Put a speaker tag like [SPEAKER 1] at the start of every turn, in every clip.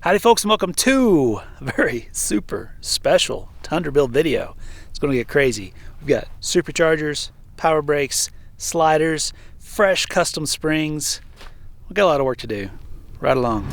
[SPEAKER 1] Howdy folks, and welcome to a very super special Tundra build video. It's going to get crazy. We've got superchargers, power brakes, sliders, fresh custom springs. We've got a lot of work to do. Right along.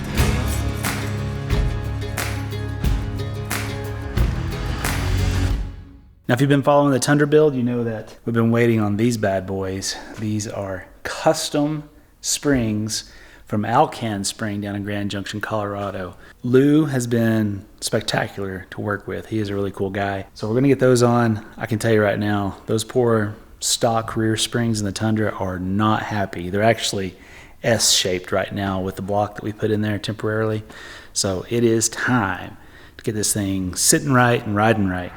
[SPEAKER 1] Now if you've been following the Tundra build, you know that we've been waiting on these bad boys. These are custom springs from Alcan Spring down in Grand Junction, Colorado. Lou has been spectacular to work with. He is a really cool guy. So we're gonna get those on. I can tell you right now, those poor stock rear springs in the Tundra are not happy. They're actually S-shaped right now with the block that we put in there temporarily. So it is time to get this thing sitting right and riding right.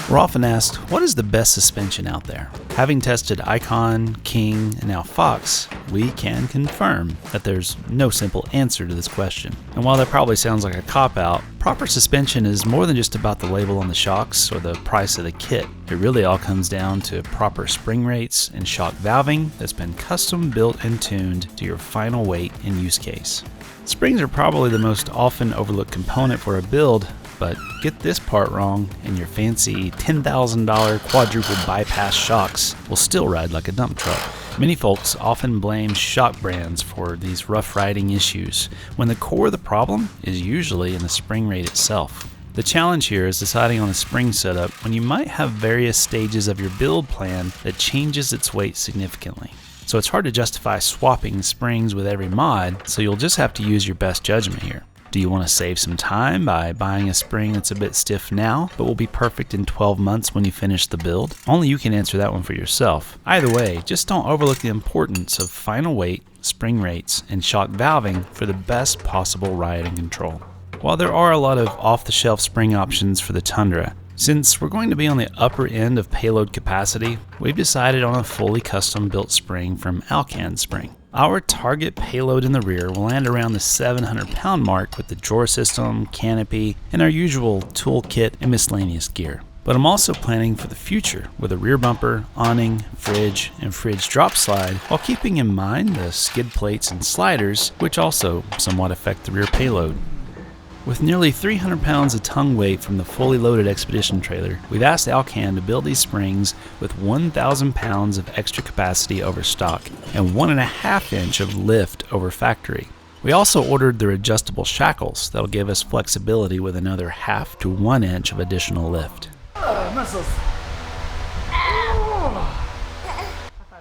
[SPEAKER 1] We're often asked, what is the best suspension out there? Having tested Icon, King, and now Fox, we can confirm that there's no simple answer to this question. And while that probably sounds like a cop-out, proper suspension is more than just about the label on the shocks or the price of the kit. It really all comes down to proper spring rates and shock valving that's been custom built and tuned to your final weight and use case. Springs are probably the most often overlooked component for a build, but get this part wrong and your fancy $10,000 quadruple bypass shocks will still ride like a dump truck. Many folks often blame shock brands for these rough riding issues, when the core of the problem is usually in the spring rate itself. The challenge here is deciding on a spring setup when you might have various stages of your build plan that changes its weight significantly. So it's hard to justify swapping springs with every mod, so you'll just have to use your best judgment here. Do you want to save some time by buying a spring that's a bit stiff now, but will be perfect in 12 months when you finish the build? Only you can answer that one for yourself. Either way, just don't overlook the importance of final weight, spring rates, and shock valving for the best possible ride and control. While there are a lot of off-the-shelf spring options for the Tundra, since we're going to be on the upper end of payload capacity, we've decided on a fully custom built spring from Alcan Spring. Our target payload in the rear will land around the 700-pound mark with the drawer system, canopy, and our usual toolkit and miscellaneous gear. But I'm also planning for the future with a rear bumper, awning, fridge, and fridge drop slide, while keeping in mind the skid plates and sliders, which also somewhat affect the rear payload. With nearly 300 pounds of tongue weight from the fully loaded Expedition trailer, we've asked Alcan to build these springs with 1,000 pounds of extra capacity over stock and 1.5 inch of lift over factory. We also ordered their adjustable shackles that'll give us flexibility with another 0.5 to 1 inch of additional lift.
[SPEAKER 2] Muscles.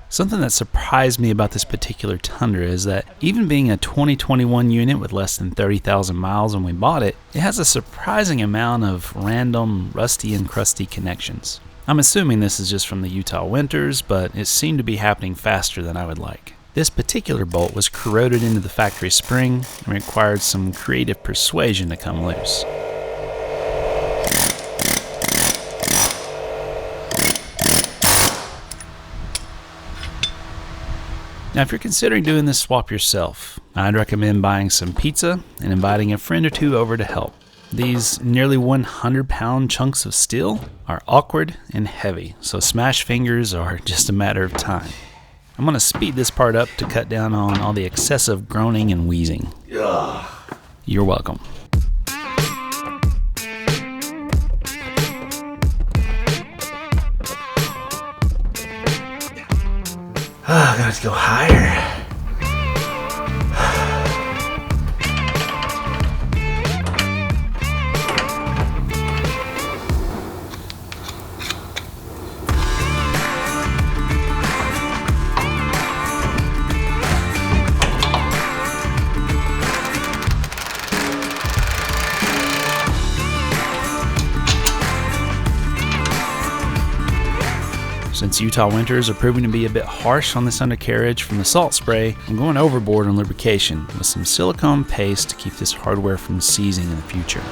[SPEAKER 1] Something that surprised me about this particular Tundra is that even being a 2021 unit with less than 30,000 miles when we bought it, it has a surprising amount of random rusty and crusty connections. I'm assuming this is just from the Utah winters, but it seemed to be happening faster than I would like. This particular bolt was corroded into the factory spring and required some creative persuasion to come loose. Now, if you're considering doing this swap yourself, I'd recommend buying some pizza and inviting a friend or two over to help. These nearly 100-pound chunks of steel are awkward and heavy, so smash fingers are just a matter of time. I'm going to speed this part up to cut down on all the excessive groaning and wheezing.
[SPEAKER 2] Ugh.
[SPEAKER 1] You're welcome.
[SPEAKER 2] I gotta go higher.
[SPEAKER 1] Since Utah winters are proving to be a bit harsh on this undercarriage from the salt spray, I'm going overboard on lubrication with some silicone paste to keep this hardware from seizing in the future.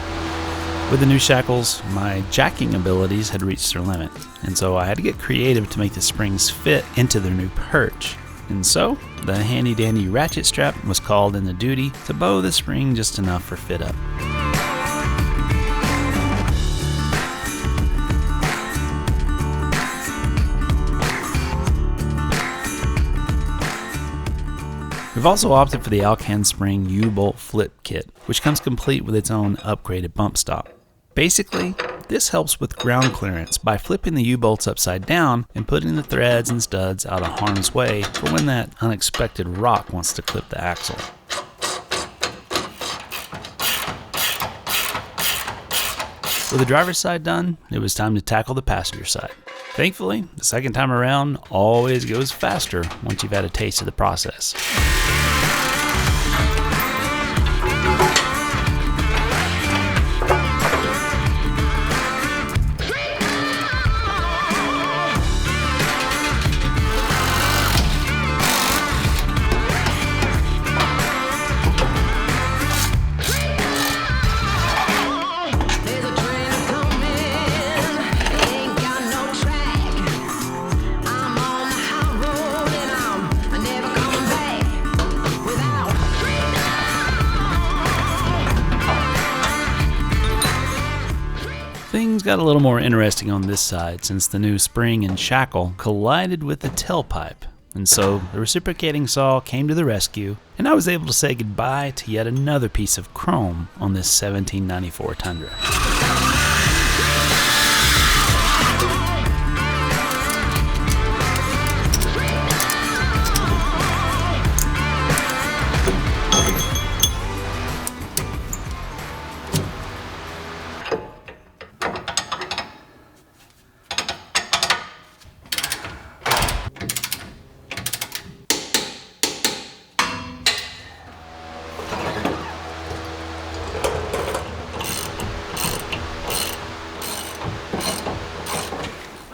[SPEAKER 1] With the new shackles, my jacking abilities had reached their limit, and so I had to get creative to make the springs fit into their new perch. And so, the handy dandy ratchet strap was called into duty to bow the spring just enough for fit up. We've also opted for the Alcan Spring U-bolt flip kit, which comes complete with its own upgraded bump stop. Basically, this helps with ground clearance by flipping the U-bolts upside down and putting the threads and studs out of harm's way for when that unexpected rock wants to clip the axle. With the driver's side done, it was time to tackle the passenger side. Thankfully, the second time around always goes faster once you've had a taste of the process. Things got a little more interesting on this side since the new spring and shackle collided with the tailpipe, and so the reciprocating saw came to the rescue, and I was able to say goodbye to yet another piece of chrome on this 1794 Tundra.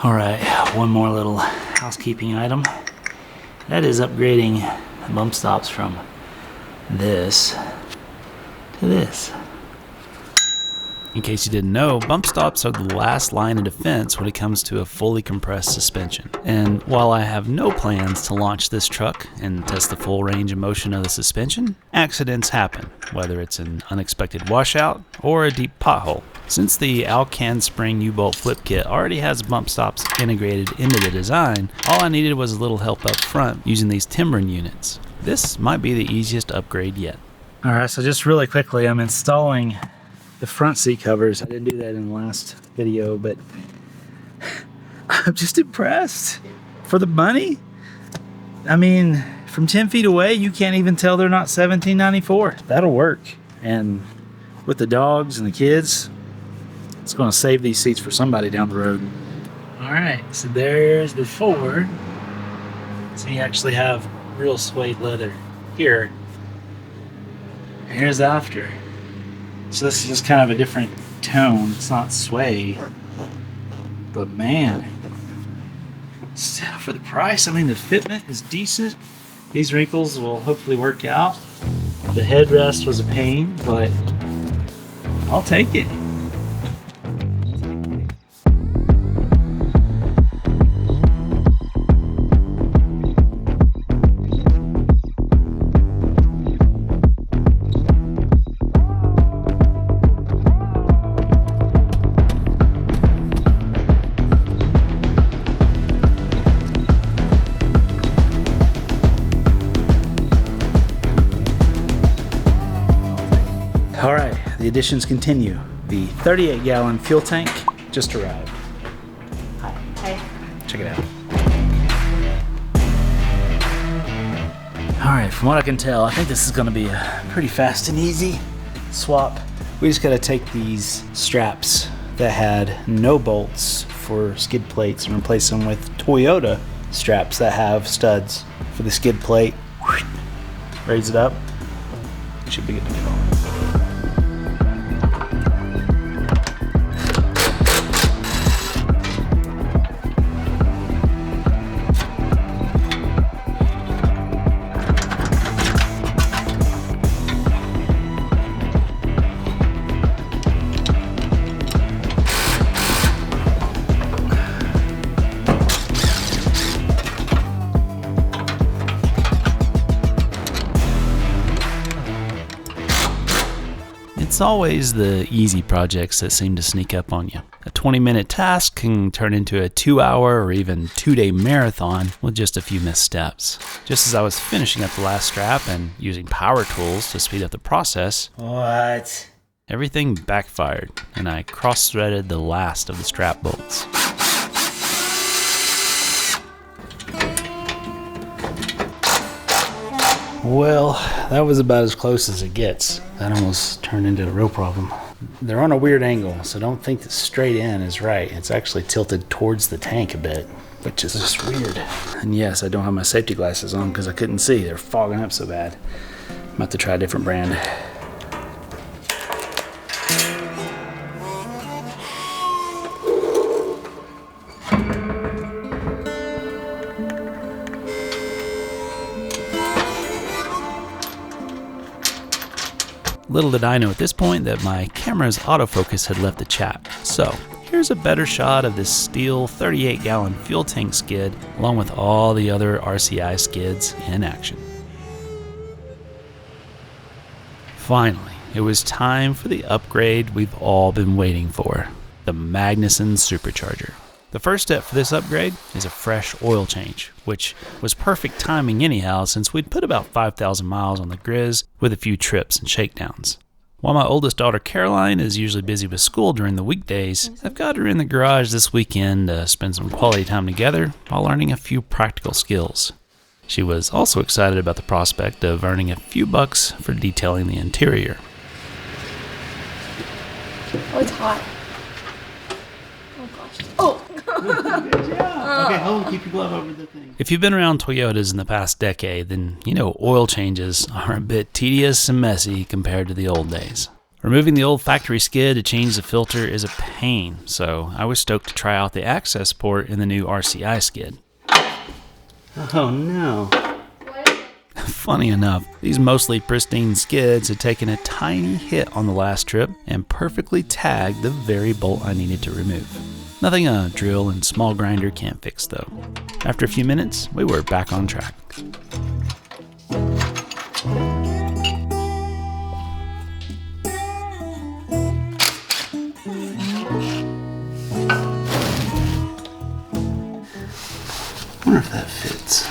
[SPEAKER 1] Alright, one more little housekeeping item. That is upgrading the bump stops from this to this. In case you didn't know, bump stops are the last line of defense when it comes to a fully compressed suspension. And while I have no plans to launch this truck and test the full range of motion of the suspension, accidents happen, whether it's an unexpected washout or a deep pothole. Since the Alcan Spring U-bolt flip kit already has bump stops integrated into the design, all I needed was a little help up front using these timbering units. This might be the easiest upgrade yet. Alright, so just really quickly, I'm installing the front seat covers. I didn't do that in the last video, but I'm just impressed. For the money, I mean, from 10 feet away, you can't even tell they're not $17.94. That'll work. And with the dogs and the kids, it's going to save these seats for somebody down the road. All right, so there's before. So you actually have real suede leather here. Here's after. So this is just kind of a different tone. It's not suede, but man, still for the price, I mean, the fitment is decent. These wrinkles will hopefully work out. The headrest was a pain, but I'll take it. All right, the additions continue. The 38-gallon fuel tank just arrived. Hi.
[SPEAKER 3] Hi.
[SPEAKER 1] Check it out. All right, from what I can tell, I think this is gonna be a pretty fast and easy swap. We just gotta take these straps that had no bolts for skid plates and replace them with Toyota straps that have studs for the skid plate. Raise it up. Should be good to go. It's always the easy projects that seem to sneak up on you. A 20-minute task can turn into a 2-hour or even 2-day marathon with just a few missteps. Just as I was finishing up the last strap and using power tools to speed up the process,
[SPEAKER 2] What?
[SPEAKER 1] everything backfired and I cross-threaded the last of the strap bolts. Well, that was about as close as it gets. That almost turned into a real problem. They're on a weird angle, so don't think that straight in is right. It's actually tilted towards the tank a bit, which is just weird. And yes, I don't have my safety glasses on because I couldn't see. They're fogging up so bad. I'm about to try a different brand. Little did I know at this point that my camera's autofocus had left the chat. So here's a better shot of this steel 38-gallon fuel tank skid along with all the other RCI skids in action. Finally, it was time for the upgrade we've all been waiting for, the Magnuson Supercharger. The first step for this upgrade is a fresh oil change, which was perfect timing anyhow since we'd put about 5,000 miles on the Grizz with a few trips and shakedowns. While my oldest daughter Caroline is usually busy with school during the weekdays, I've got her in the garage this weekend to spend some quality time together while learning a few practical skills. She was also excited about the prospect of earning a few bucks for detailing the interior.
[SPEAKER 3] Oh, it's hot. Oh gosh. Oh!
[SPEAKER 2] Good job. Okay, hold on, keep your glove over the thing.
[SPEAKER 1] If you've been around Toyotas in the past decade, then you know oil changes are a bit tedious and messy compared to the old days. Removing the old factory skid to change the filter is a pain, so I was stoked to try out the access port in the new RCI skid.
[SPEAKER 2] Oh no.
[SPEAKER 1] Funny enough, these mostly pristine skids had taken a tiny hit on the last trip and perfectly tagged the very bolt I needed to remove. Nothing a drill and small grinder can't fix though. After a few minutes, we were back on track.
[SPEAKER 2] I wonder if that fits.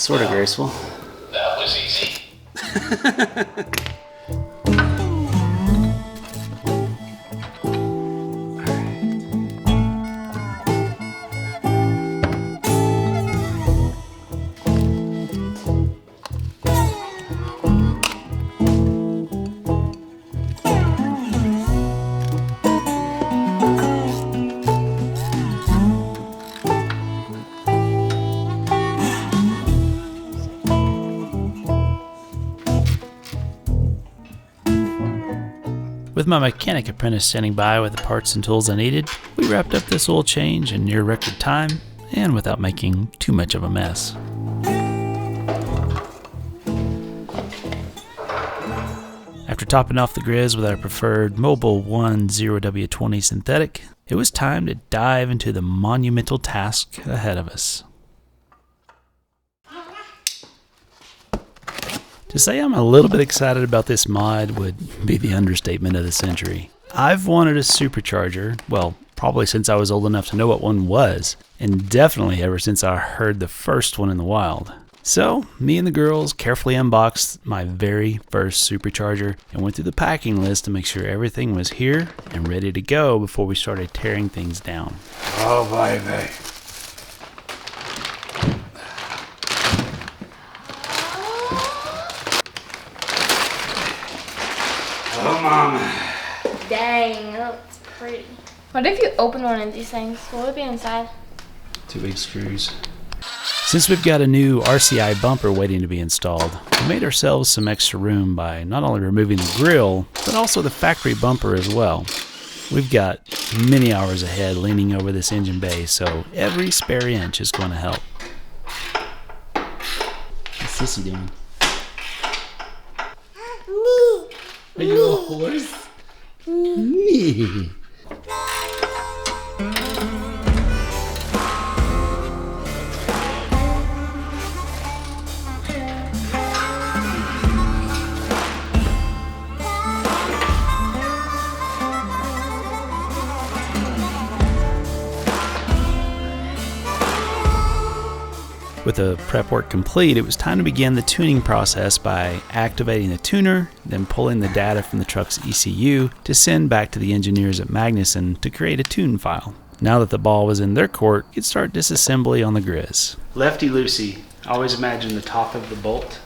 [SPEAKER 2] Sort of graceful.
[SPEAKER 4] That was easy.
[SPEAKER 1] With my mechanic apprentice standing by with the parts and tools I needed, we wrapped up this oil change in near record time and without making too much of a mess. After topping off the Grizz with our preferred Mobile 1 0W20 synthetic, it was time to dive into the monumental task ahead of us. To say I'm a little bit excited about this mod would be the understatement of the century. I've wanted a supercharger, well, probably since I was old enough to know what one was, and definitely ever since I heard the first one in the wild. So, me and the girls carefully unboxed my very first supercharger and went through the packing list to make sure everything was here and ready to go before we started tearing things down.
[SPEAKER 2] Oh, baby. Oh, mama.
[SPEAKER 3] Dang, that looks pretty. What if you open one of these things? What would be inside?
[SPEAKER 2] 2 big screws.
[SPEAKER 1] Since we've got a new RCI bumper waiting to be installed, we made ourselves some extra room by not only removing the grill, but also the factory bumper as well. We've got many hours ahead leaning over this engine bay, so every spare inch is going to help.
[SPEAKER 2] What's Sissy doing? Are you a horse? Me.
[SPEAKER 1] With the prep work complete, it was time to begin the tuning process by activating the tuner, then pulling the data from the truck's ECU to send back to the engineers at Magnuson to create a tune file. Now that the ball was in their court, you'd start disassembly on the Grizz. Lefty-loosey, always imagine the top of the bolt.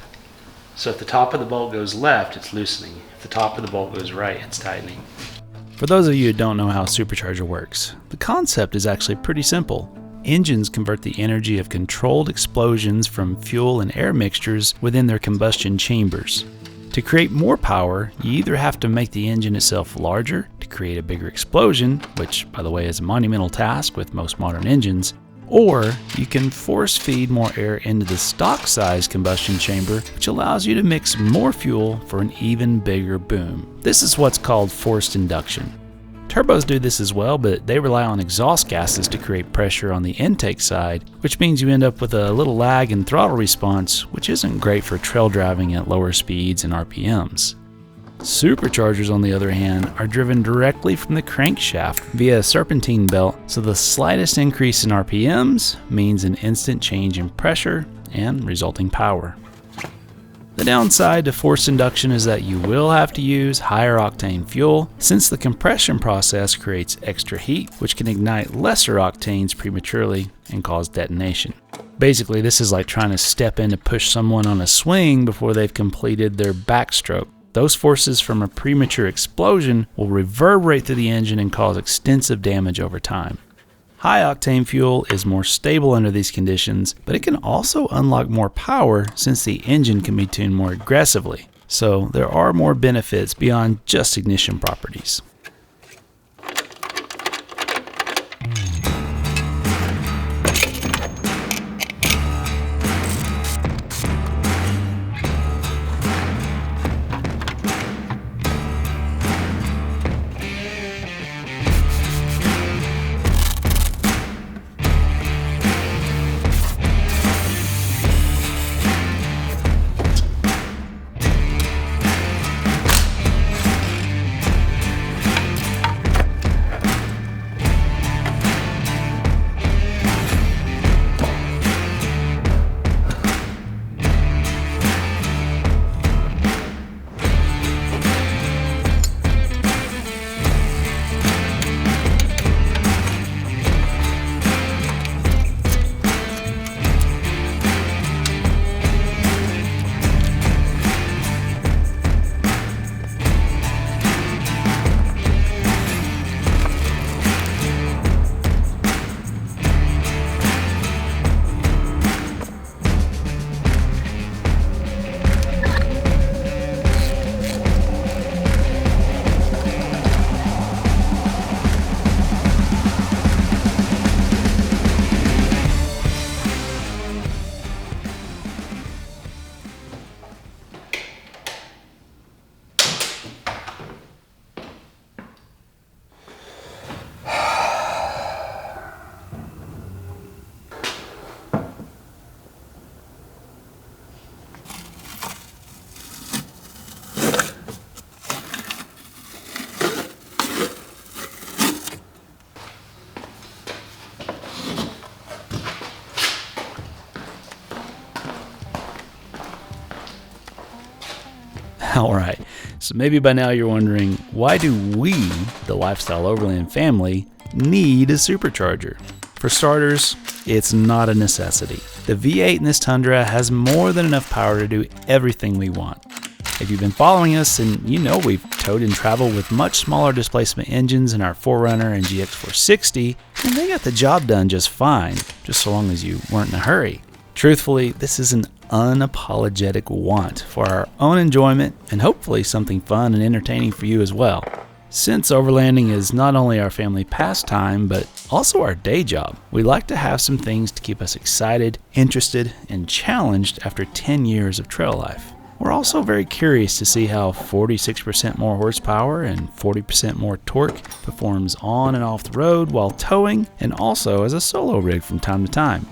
[SPEAKER 1] So if the top of the bolt goes left, it's loosening. If the top of the bolt goes right, it's tightening. For those of you who don't know how a supercharger works, the concept is actually pretty simple. Engines convert the energy of controlled explosions from fuel and air mixtures within their combustion chambers. To create more power, you either have to make the engine itself larger to create a bigger explosion, which, by the way, is a monumental task with most modern engines, or you can force feed more air into the stock size combustion chamber, which allows you to mix more fuel for an even bigger boom. This is what's called forced induction. Turbos do this as well, but they rely on exhaust gases to create pressure on the intake side, which means you end up with a little lag in throttle response, which isn't great for trail driving at lower speeds and RPMs. Superchargers, on the other hand, are driven directly from the crankshaft via a serpentine belt, so the slightest increase in RPMs means an instant change in pressure and resulting power. The downside to forced induction is that you will have to use higher octane fuel, since the compression process creates extra heat, which can ignite lesser octanes prematurely and cause detonation. Basically, this is like trying to step in to push someone on a swing before they've completed their backstroke. Those forces from a premature explosion will reverberate through the engine and cause extensive damage over time. High octane fuel is more stable under these conditions, but it can also unlock more power since the engine can be tuned more aggressively. So there are more benefits beyond just ignition properties. Alright, so maybe by now you're wondering, why do we, the Lifestyle Overland family, need a supercharger? For starters, it's not a necessity. The V8 in this Tundra has more than enough power to do everything we want. If you've been following us, and you know we've towed and traveled with much smaller displacement engines in our 4Runner and GX460, and they got the job done just fine, just so long as you weren't in a hurry. Truthfully, this is an unapologetic want for our own enjoyment and hopefully something fun and entertaining for you as well. Since overlanding is not only our family pastime, but also our day job, we like to have some things to keep us excited, interested, and challenged after 10 years of trail life. We're also very curious to see how 46% more horsepower and 40% more torque performs on and off the road while towing and also as a solo rig from time to time.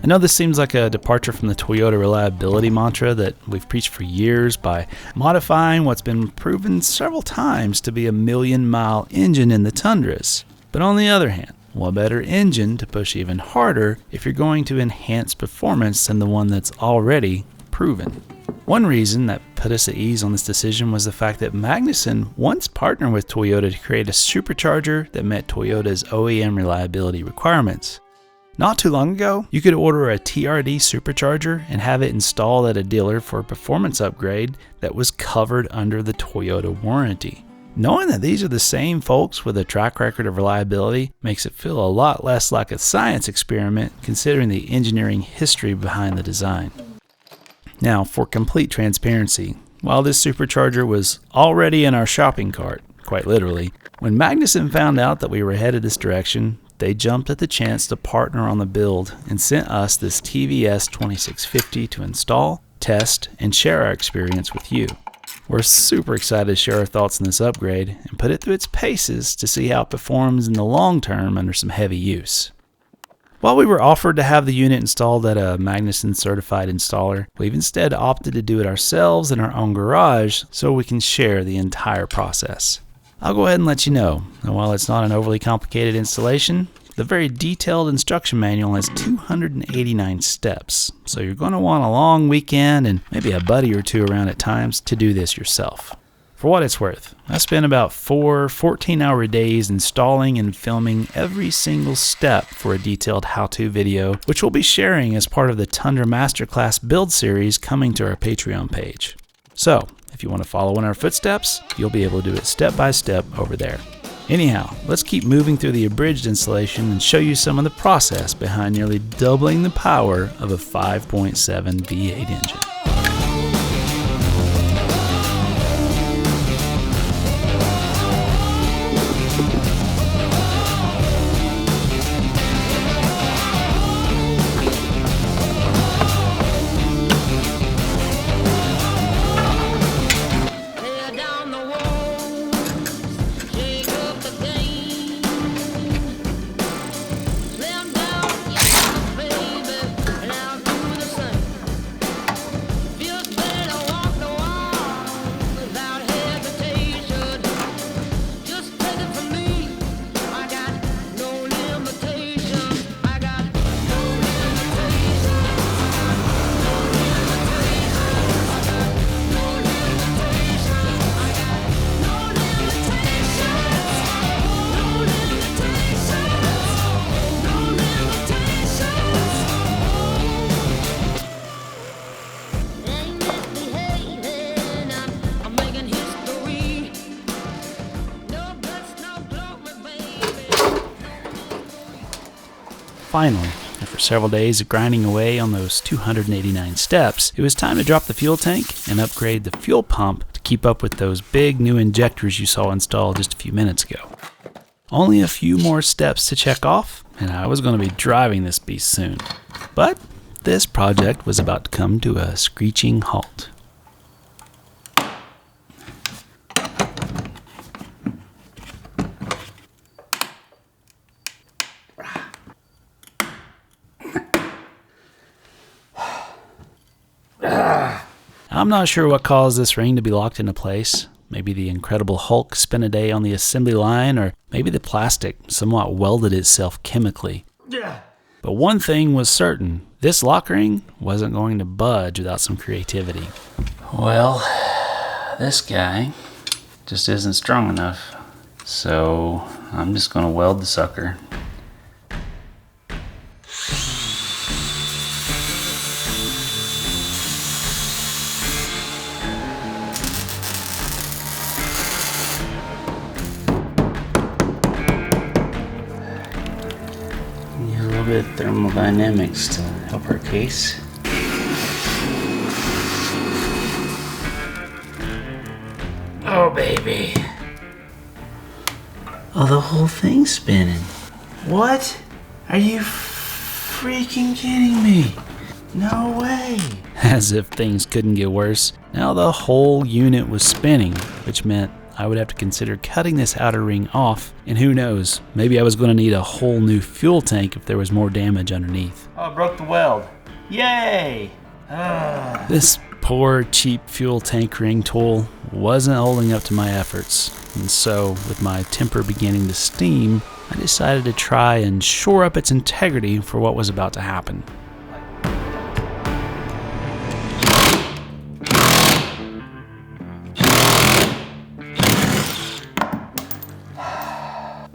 [SPEAKER 1] I know this seems like a departure from the Toyota reliability mantra that we've preached for years by modifying what's been proven several times to be a million-mile engine in the Tundras. But on the other hand, what better engine to push even harder if you're going to enhance performance than the one that's already proven? One reason that put us at ease on this decision was the fact that Magnuson once partnered with Toyota to create a supercharger that met Toyota's OEM reliability requirements. Not too long ago, you could order a TRD supercharger and have it installed at a dealer for a performance upgrade that was covered under the Toyota warranty. Knowing that these are the same folks with a track record of reliability makes it feel a lot less like a science experiment considering the engineering history behind the design. Now, for complete transparency, while this supercharger was already in our shopping cart, quite literally, when Magnuson found out that we were headed this direction, they jumped at the chance to partner on the build and sent us this TVS 2650 to install, test, and share our experience with you. We're super excited to share our thoughts on this upgrade and put it through its paces to see how it performs in the long term under some heavy use. While we were offered to have the unit installed at a Magnuson certified installer, we've instead opted to do it ourselves in our own garage so we can share the entire process. I'll go ahead and let you know, and while it's not an overly complicated installation, the very detailed instruction manual has 289 steps, so you're going to want a long weekend and maybe a buddy or two around at times to do this yourself. For what it's worth, I spent about 4 14-hour days installing and filming every single step for a detailed how-to video, which we'll be sharing as part of the Tundra Masterclass build series coming to our Patreon page. So, if you want to follow in our footsteps, you'll be able to do it step by step over there. Anyhow, let's keep moving through the abridged installation and show you some of the process behind nearly doubling the power of a 5.7 V8 engine. Finally, after several days of grinding away on those 289 steps, it was time to drop the fuel tank and upgrade the fuel pump to keep up with those big new injectors you saw installed just a few minutes ago. Only a few more steps to check off, and I was going to be driving this beast soon. But this project was about to come to a screeching halt. I'm not sure what caused this ring to be locked into place. Maybe the Incredible Hulk spent a day on the assembly line, or maybe the plastic somewhat welded itself chemically. But one thing was certain, this lock ring wasn't going to budge without some creativity. Well, this guy just isn't strong enough, so I'm just going to weld the sucker. Bit of thermodynamics to help our case. Oh baby. Oh, the whole thing's spinning. What? Are you freaking kidding me? No way. As if things couldn't get worse, now the whole unit was spinning, which meant I would have to consider cutting this outer ring off, and who knows, maybe I was going to need a whole new fuel tank if there was more damage underneath. Oh, I broke the weld. Yay! This poor, cheap fuel tank ring tool wasn't holding up to my efforts, and so, with my temper beginning to steam, I decided to try and shore up its integrity for what was about to happen.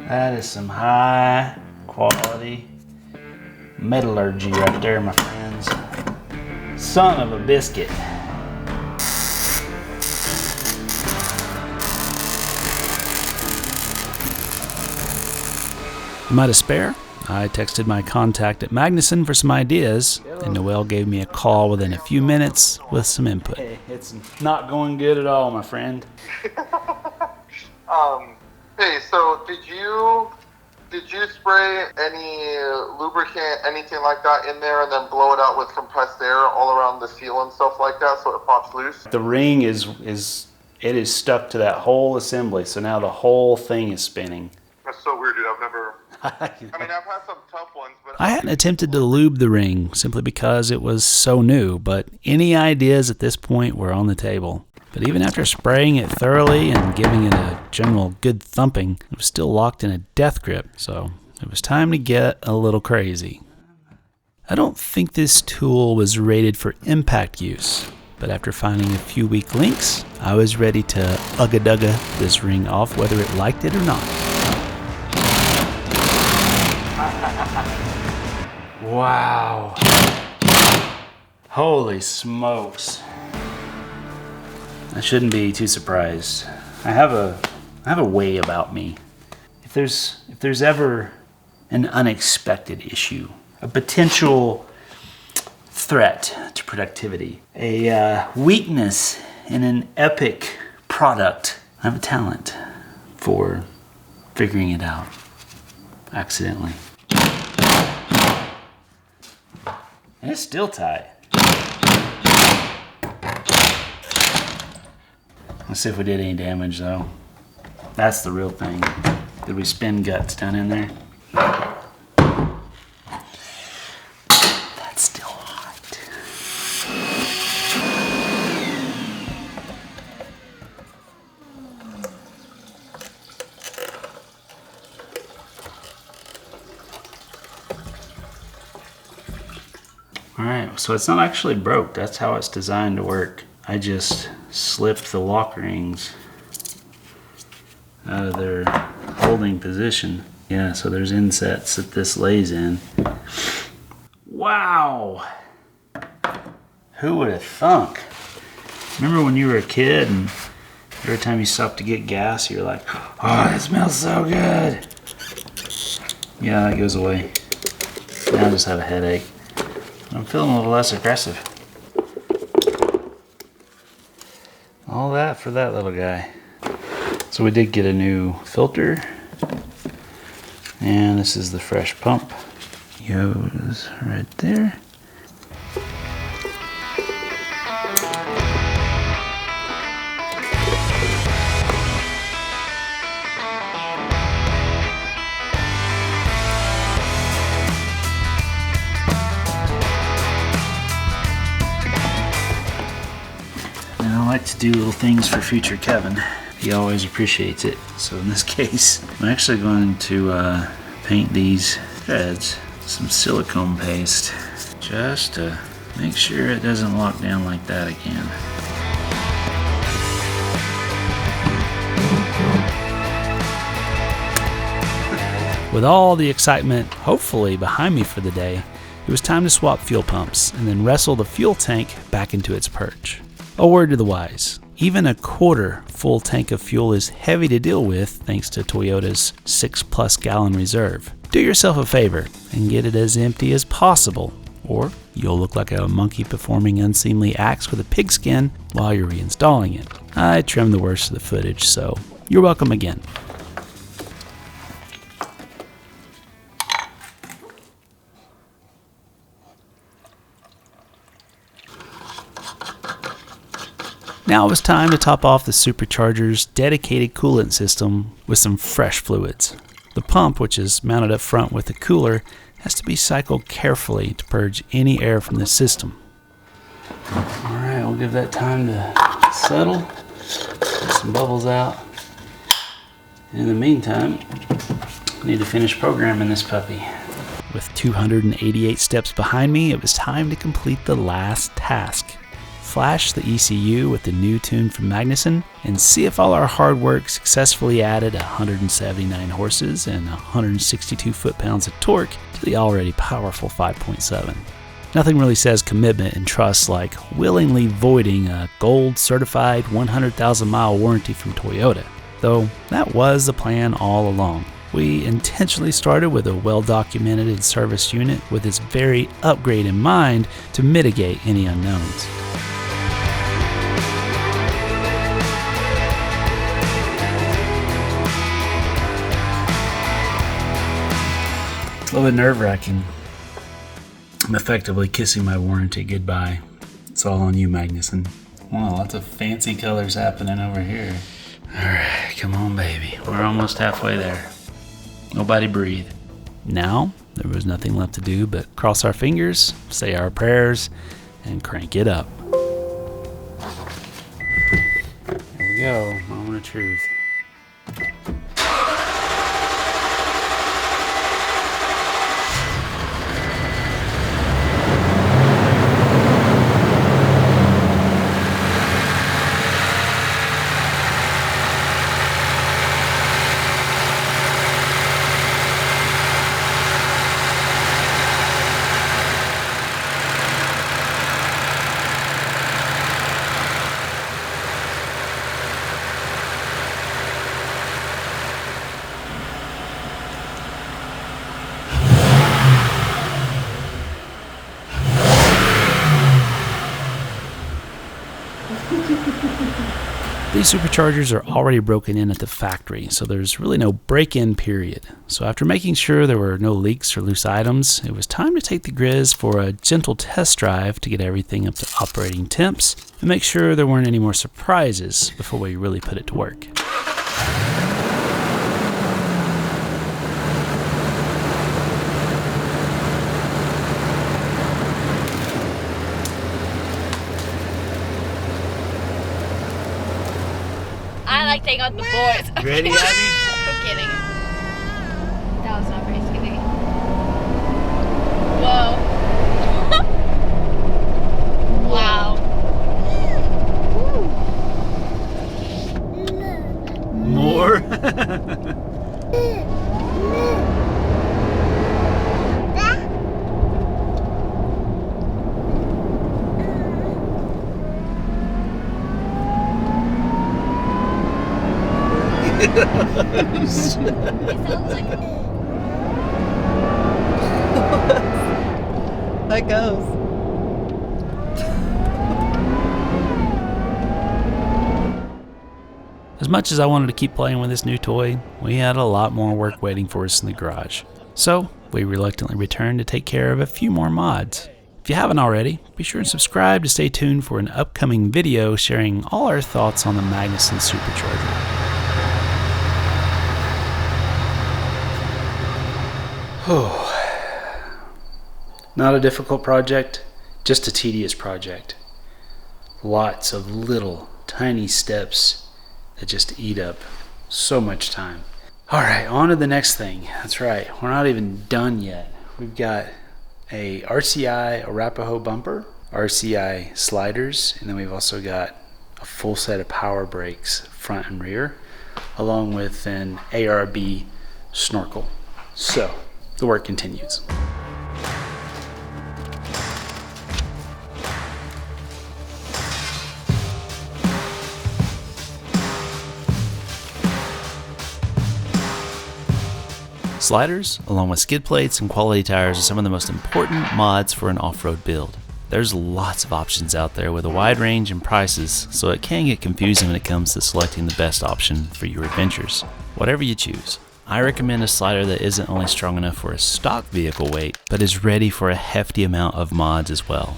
[SPEAKER 2] That is some high quality metallurgy right there, my friends. Son of a biscuit.
[SPEAKER 1] In my despair, I texted my contact at Magnuson for some ideas, and Noel gave me a call within a few minutes with some input.
[SPEAKER 2] Hey, it's not going good at all, my friend.
[SPEAKER 5] Hey, so did you spray any lubricant, anything like that in there, and then blow it out with compressed air all around the seal and stuff like that so it pops loose?
[SPEAKER 2] The ring is stuck to that whole assembly, so now the whole thing is spinning.
[SPEAKER 5] That's so weird, dude. I've never... I mean, I've had some tough ones, but...
[SPEAKER 1] I hadn't attempted to lube the ring simply because it was so new, but any ideas at this point were on the table. But even after spraying it thoroughly and giving it a general good thumping, it was still locked in a death grip, so it was time to get a little crazy. I don't think this tool was rated for impact use, but after finding a few weak links, I was ready to ugga-dugga this ring off whether it liked it or not.
[SPEAKER 2] Wow. Holy smokes. I shouldn't be too surprised. I have a way about me. If there's ever an unexpected issue, a potential threat to productivity, a weakness in an epic product, I have a talent for figuring it out accidentally. And it's still tight. Let's see if we did any damage though. That's the real thing. Did we spin guts down in there? That's still hot. Alright, so it's not actually broke. That's how it's designed to work. I just slipped the lock rings out of their holding position. Yeah, so there's insets that this lays in. Wow! Who would have thunk? Remember when you were a kid and every time you stopped to get gas, you're like, oh, it smells so good. Yeah, that goes away. Now I just have a headache. I'm feeling a little less aggressive. All that for that little guy. So we did get a new filter. And this is the fresh pump. Goes right there. I like to do little things for future Kevin. He always appreciates it. So in this case, I'm actually going to paint these threads some silicone paste just to make sure it doesn't lock down like that again.
[SPEAKER 1] With all the excitement hopefully behind me for the day, it was time to swap fuel pumps and then wrestle the fuel tank back into its perch. A word to the wise, even a quarter full tank of fuel is heavy to deal with thanks to Toyota's 6+ gallon reserve. Do yourself a favor and get it as empty as possible, or you'll look like a monkey performing unseemly acts with a pigskin while you're reinstalling it. I trimmed the worst of the footage, so you're welcome again. Now it was time to top off the Supercharger's dedicated coolant system with some fresh fluids. The pump, which is mounted up front with the cooler, has to be cycled carefully to purge any air from the system.
[SPEAKER 2] Alright, we'll give that time to settle, get some bubbles out. In the meantime, Need to finish programming this puppy.
[SPEAKER 1] With 288 steps behind me, it was time to complete the last task. Flash the ECU with the new tune from Magnuson and see if all our hard work successfully added 179 horses and 162 foot-pounds of torque to the already powerful 5.7. Nothing really says commitment and trust like willingly voiding a gold certified 100,000 mile warranty from Toyota, though that was the plan all along. We intentionally started with a well-documented and serviced unit with its very upgrade in mind to mitigate any unknowns.
[SPEAKER 2] It's a little bit nerve-wracking. I'm effectively kissing my warranty goodbye. It's all on you, Magnuson. Wow, lots of fancy colors happening over here. Alright, come on, baby. We're almost halfway there. Nobody breathe.
[SPEAKER 1] Now, there was nothing left to do but cross our fingers, say our prayers, and crank it up.
[SPEAKER 2] Here we go. Moment of truth.
[SPEAKER 1] These superchargers are already broken in at the factory, so there's really no break-in period. So after making sure there were no leaks or loose items, it was time to take the Grizz for a gentle test drive to get everything up to operating temps and make sure there weren't any more surprises before we really put it to work.
[SPEAKER 3] I like taking out the boards.
[SPEAKER 2] Ready, Abby?
[SPEAKER 3] I'm kidding. That was not very scary. Whoa. Wow.
[SPEAKER 2] More?
[SPEAKER 3] It sounds like
[SPEAKER 6] That goes.
[SPEAKER 1] As much as I wanted to keep playing with this new toy, we had a lot more work waiting for us in the garage. So we reluctantly returned to take care of a few more mods. If you haven't already, be sure and subscribe to stay tuned for an upcoming video sharing all our thoughts on the Magnuson Supercharger.
[SPEAKER 2] Not a difficult project, just a tedious project. Lots of little, tiny steps that just eat up so much time. Alright, on to the next thing. That's right, we're not even done yet. We've got a RCI Arapaho bumper, RCI sliders, and then we've also got a full set of power brakes, front and rear, along with an ARB snorkel. So, the work continues.
[SPEAKER 1] Sliders, along with skid plates and quality tires, are some of the most important mods for an off-road build. There's lots of options out there with a wide range and prices, so it can get confusing when it comes to selecting the best option for your adventures. Whatever you choose, I recommend a slider that isn't only strong enough for a stock vehicle weight, but is ready for a hefty amount of mods as well.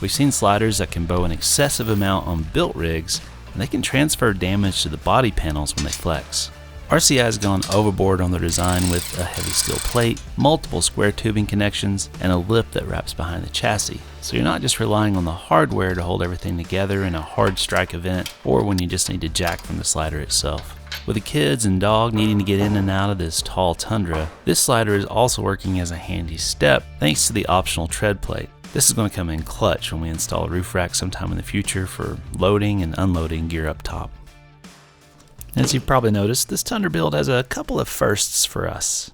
[SPEAKER 1] We've seen sliders that can bow an excessive amount on built rigs, and they can transfer damage to the body panels when they flex. RCI has gone overboard on their design with a heavy steel plate, multiple square tubing connections, and a lip that wraps behind the chassis. So you're not just relying on the hardware to hold everything together in a hard strike event or when you just need to jack from the slider itself. With the kids and dog needing to get in and out of this tall Tundra, this slider is also working as a handy step thanks to the optional tread plate. This is going to come in clutch when we install a roof rack sometime in the future for loading and unloading gear up top. As you've probably noticed, this Tundra build has a couple of firsts for us.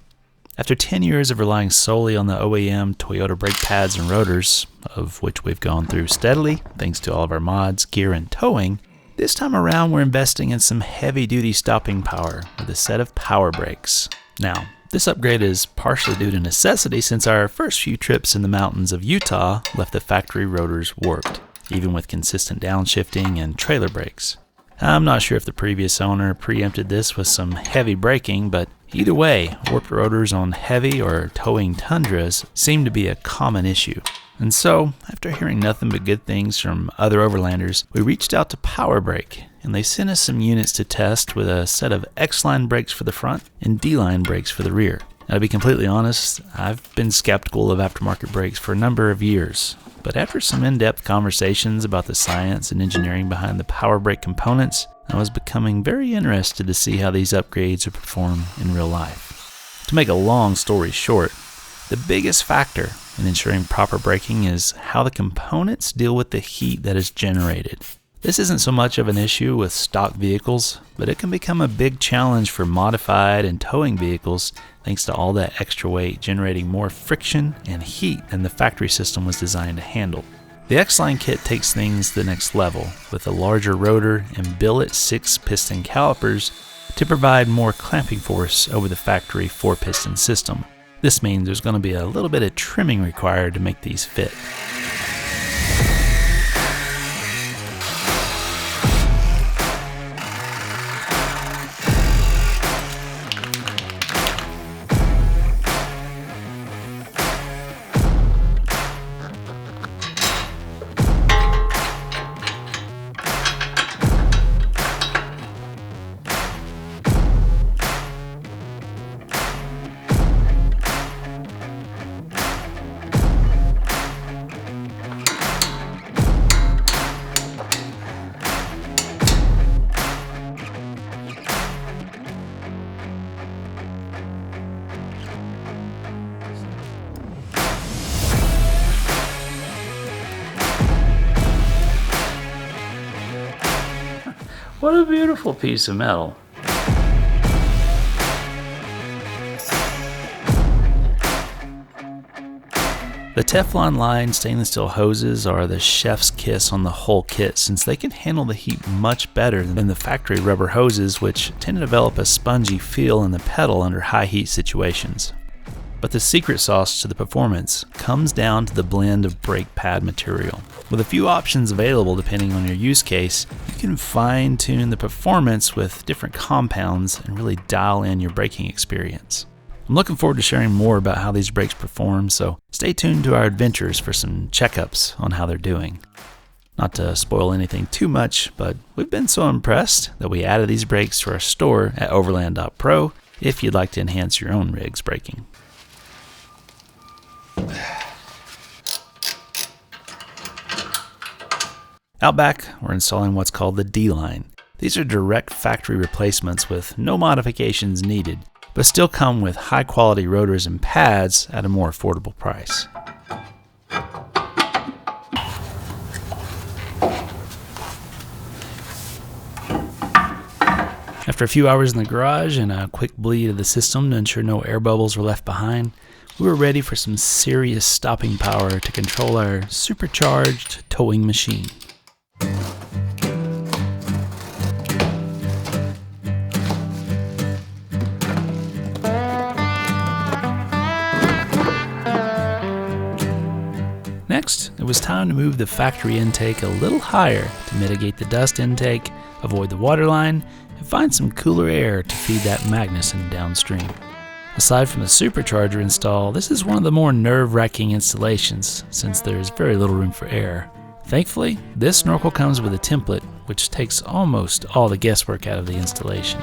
[SPEAKER 1] After 10 years of relying solely on the OEM Toyota brake pads and rotors, of which we've gone through steadily thanks to all of our mods, gear, and towing, this time around we're investing in some heavy-duty stopping power with a set of power brakes. Now, this upgrade is partially due to necessity since our first few trips in the mountains of Utah left the factory rotors warped, even with consistent downshifting and trailer brakes. I'm not sure if the previous owner preempted this with some heavy braking, but either way, warped rotors on heavy or towing Tundras seem to be a common issue. And so, after hearing nothing but good things from other overlanders, we reached out to Power Brake, and they sent us some units to test with a set of X-line brakes for the front and D-line brakes for the rear. Now, to be completely honest, I've been skeptical of aftermarket brakes for a number of years, but after some in-depth conversations about the science and engineering behind the Power Brake components, I was becoming very interested to see how these upgrades would perform in real life. To make a long story short, the biggest factor in ensuring proper braking is how the components deal with the heat that is generated. This isn't so much of an issue with stock vehicles, but it can become a big challenge for modified and towing vehicles thanks to all that extra weight generating more friction and heat than the factory system was designed to handle. The X-Line kit takes things to the next level with a larger rotor and billet 6-piston calipers to provide more clamping force over the factory 4-piston system. This means there's going to be a little bit of trimming required to make these fit.
[SPEAKER 2] What a beautiful piece of metal.
[SPEAKER 1] The Teflon lined stainless steel hoses are the chef's kiss on the whole kit since they can handle the heat much better than the factory rubber hoses, which tend to develop a spongy feel in the pedal under high heat situations. But the secret sauce to the performance comes down to the blend of brake pad material. With a few options available depending on your use case, you can fine-tune the performance with different compounds and really dial in your braking experience. I'm looking forward to sharing more about how these brakes perform, so stay tuned to our adventures for some checkups on how they're doing. Not to spoil anything too much, but we've been so impressed that we added these brakes to our store at overland.pro if you'd like to enhance your own rig's braking. Out back, we're installing what's called the D-line. These are direct factory replacements with no modifications needed, but still come with high quality rotors and pads at a more affordable price. After a few hours in the garage and a quick bleed of the system to ensure no air bubbles were left behind, we were ready for some serious stopping power to control our supercharged towing machine. Next, it was time to move the factory intake a little higher to mitigate the dust intake, avoid the water line, and find some cooler air to feed that Magnuson downstream. Aside from the supercharger install, this is one of the more nerve-wracking installations since there is very little room for air. Thankfully, this snorkel comes with a template, which takes almost all the guesswork out of the installation.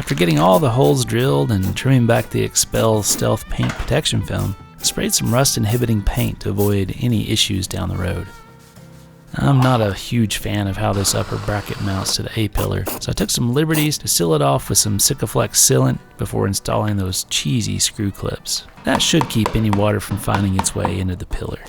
[SPEAKER 1] After getting all the holes drilled and trimming back the Expel Stealth paint protection film, I sprayed some rust-inhibiting paint to avoid any issues down the road. I'm not a huge fan of how this upper bracket mounts to the A-pillar, so I took some liberties to seal it off with some Sikaflex sealant before installing those cheesy screw clips. That should keep any water from finding its way into the pillar.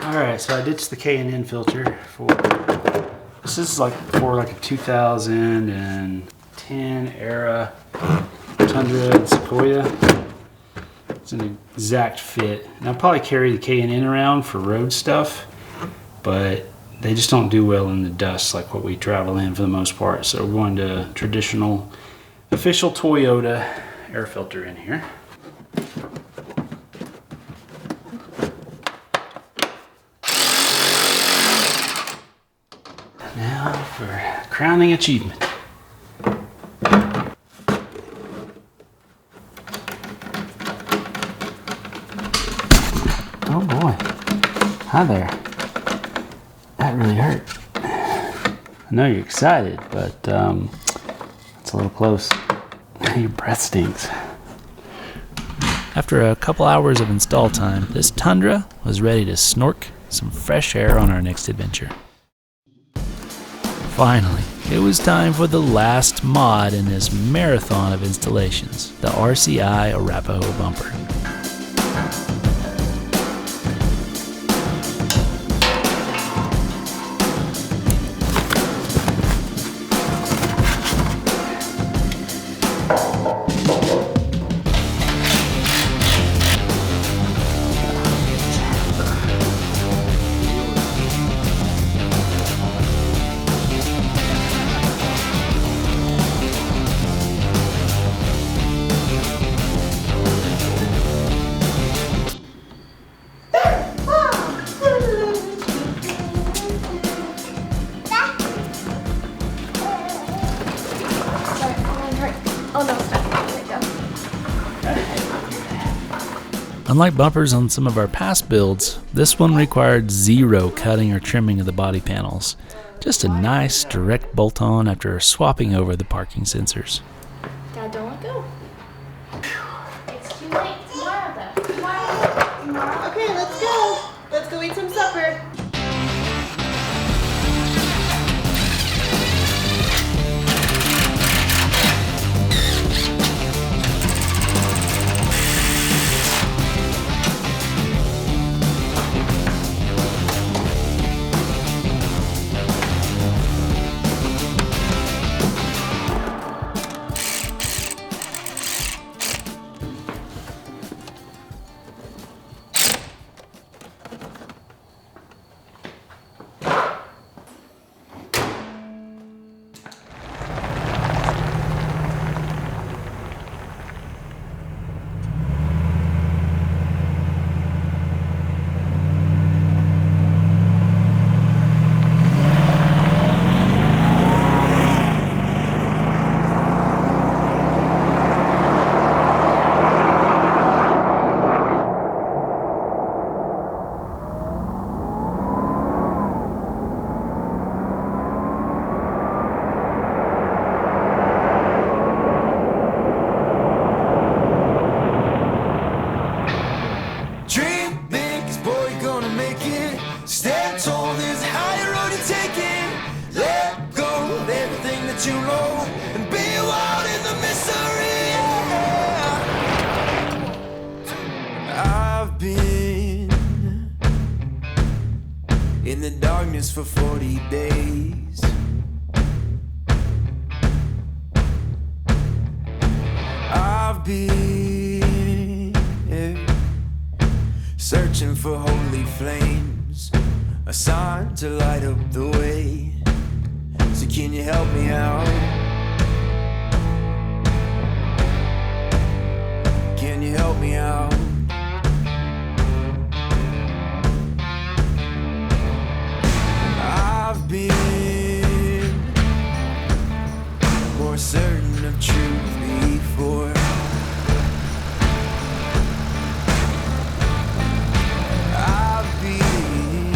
[SPEAKER 2] Alright, so I ditched the K&N filter for, this is like for like a 2010 era Tundra and Sequoia. It's an exact fit. And I'll probably carry the K&N around for road stuff, but they just don't do well in the dust like what we travel in for the most part. So we're going to traditional official Toyota air filter in here. Now for crowning achievement. Oh boy. Hi there. That really hurt. I know you're excited, but it's a little close. Your breath stinks.
[SPEAKER 1] After a couple hours of install time, this Tundra was ready to snork some fresh air on our next adventure. Finally, it was time for the last mod in this marathon of installations, the RCI Arapahoe bumper. Unlike bumpers on some of our past builds, this one required zero cutting or trimming of the body panels. Just a nice direct bolt-on after swapping over the parking sensors.
[SPEAKER 3] Dad, don't let go. It's too late. Tomorrow, though. Tomorrow.
[SPEAKER 6] Okay, let's go. Let's go eat some supper.
[SPEAKER 7] the darkness for 40 days. I've been searching for holy flames, a sign to light up the way. So can you help me out? Can you help me out? I've been more certain of truth before. I've been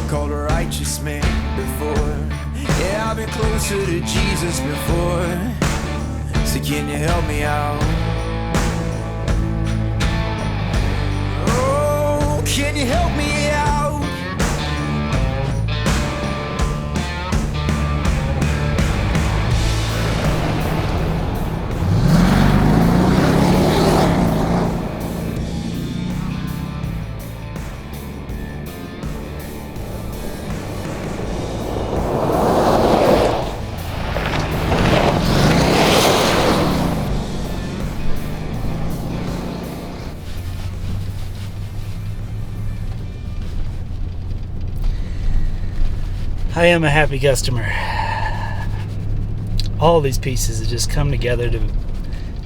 [SPEAKER 7] called a righteous man before. Yeah, I've been closer to Jesus before. So can you help me out? Oh, can you help me out?
[SPEAKER 1] I am a happy customer. All these pieces have just come together to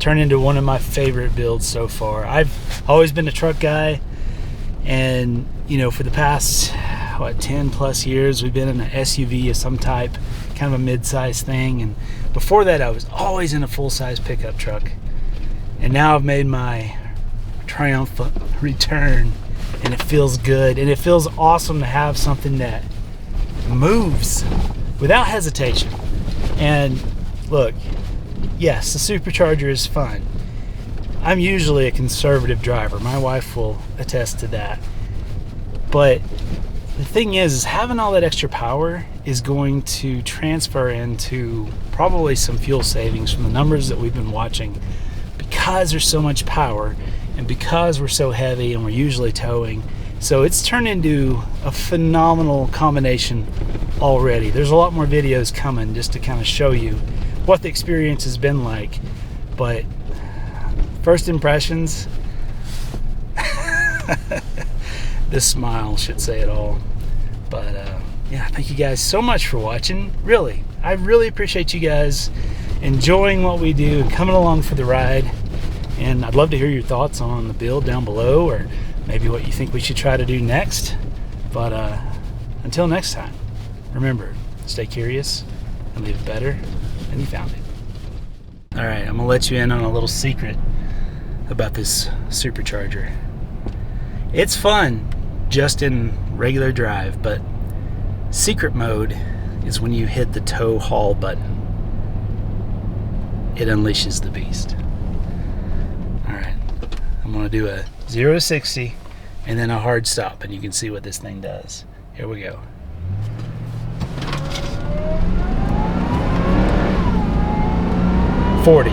[SPEAKER 1] turn into one of my favorite builds so far. I've always been a truck guy, and you know, for the past 10 plus years we've been in an SUV of some type, kind of a mid-size thing, and before that I was always in a full-size pickup truck, and now I've made my triumphant return, and it feels good, and it feels awesome to have something that moves without hesitation. And look, yes, the Supercharger is fun. I'm usually a conservative driver. My wife will attest to that. But the thing is having all that extra power is going to transfer into probably some fuel savings from the numbers that we've been watching, because there's so much power and because we're so heavy and we're usually towing. So it's turned into a phenomenal combination already. There's a lot more videos coming just to kind of show you what the experience has been like. But first impressions, this smile should say it all. But yeah, thank you guys so much for watching. Really, I really appreciate you guys enjoying what we do and coming along for the ride. And I'd love to hear your thoughts on the build down below, or maybe what you think we should try to do next. But until next time, remember, stay curious and leave it better than you found it. All right, I'm gonna let you in on a little secret about this Supercharger. It's fun just in regular drive, but secret mode is when you hit the tow haul button. It unleashes the beast. All right, I'm gonna do a 0 to 60 and then a hard stop, and you can see what this thing does. Here we go. $40,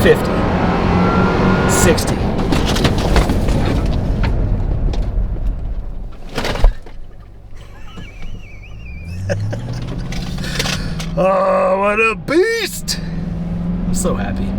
[SPEAKER 1] $50, $60. Oh, what a beast! I'm so happy.